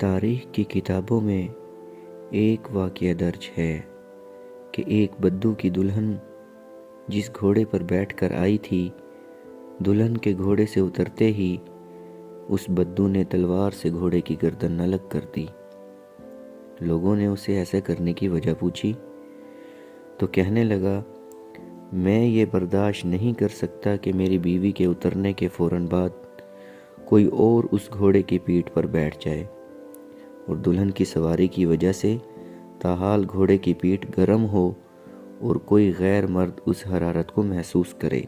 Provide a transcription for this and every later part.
تاریخ کی کتابوں میں ایک واقعہ درج ہے کہ ایک بدو کی دلہن جس گھوڑے پر بیٹھ کر آئی تھی، دلہن کے گھوڑے سے اترتے ہی اس بدو نے تلوار سے گھوڑے کی گردن نلک کر دی۔ لوگوں نے اسے ایسا کرنے کی وجہ پوچھی تو کہنے لگا، میں یہ برداشت نہیں کر سکتا کہ میری بیوی کے اترنے کے فوراً بعد کوئی اور اس گھوڑے کی پیٹھ پر بیٹھ جائے اور دلہن کی سواری کی وجہ سے تاحال گھوڑے کی پیٹھ گرم ہو اور کوئی غیر مرد اس حرارت کو محسوس کرے۔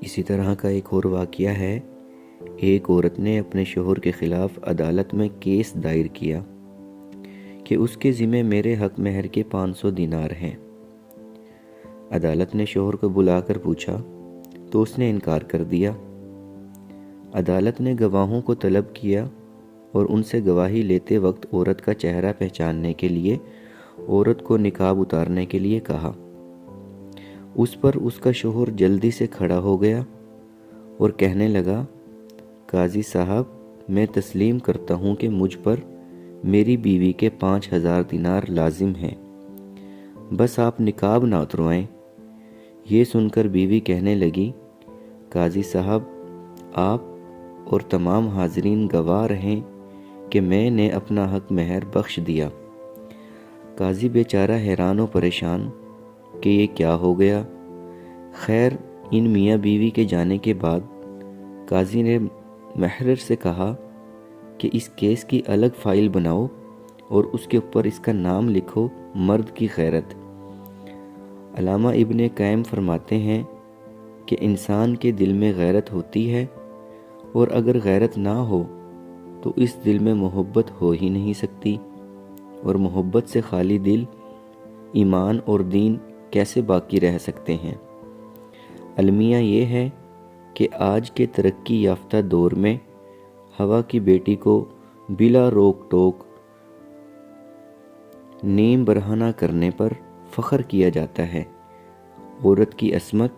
اسی طرح کا ایک اور واقعہ ہے۔ ایک عورت نے اپنے شوہر کے خلاف عدالت میں کیس دائر کیا کہ اس کے ذمہ میرے حق مہر کے 500 دینار ہیں۔ عدالت نے شوہر کو بلا کر پوچھا تو اس نے انکار کر دیا۔ عدالت نے گواہوں کو طلب کیا اور ان سے گواہی لیتے وقت عورت کا چہرہ پہچاننے کے لیے عورت کو نقاب اتارنے کے لیے کہا۔ اس پر اس کا شوہر جلدی سے کھڑا ہو گیا اور کہنے لگا، قاضی صاحب، میں تسلیم کرتا ہوں کہ مجھ پر میری بیوی کے 5000 دینار لازم ہیں، بس آپ نقاب نہ اتروائیں۔ یہ سن کر بیوی کہنے لگی، قاضی صاحب، آپ اور تمام حاضرین گواہ رہیں کہ میں نے اپنا حق مہر بخش دیا۔ قاضی بیچارہ حیران و پریشان کہ یہ کیا ہو گیا۔ خیر، ان میاں بیوی کے جانے کے بعد قاضی نے محرر سے کہا کہ اس کیس کی الگ فائل بناؤ اور اس کے اوپر اس کا نام لکھو، مرد کی غیرت۔ علامہ ابن قیم فرماتے ہیں کہ انسان کے دل میں غیرت ہوتی ہے، اور اگر غیرت نہ ہو تو اس دل میں محبت ہو ہی نہیں سکتی، اور محبت سے خالی دل، ایمان اور دین کیسے باقی رہ سکتے ہیں۔ المیہ یہ ہے کہ آج کے ترقی یافتہ دور میں ہوا کی بیٹی کو بلا روک ٹوک نیم برہنہ کرنے پر فخر کیا جاتا ہے۔ عورت کی عصمت،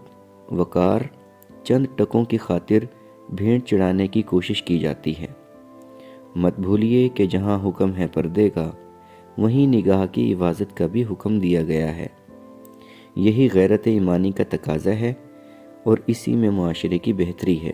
وقار چند ٹکوں کی خاطر بھیڑ چڑھانے کی کوشش کی جاتی ہے۔ مت بھولیے کہ جہاں حکم ہے پردے کا، وہیں نگاہ کی حفاظت کا بھی حکم دیا گیا ہے۔ یہی غیرت ایمانی کا تقاضا ہے اور اسی میں معاشرے کی بہتری ہے۔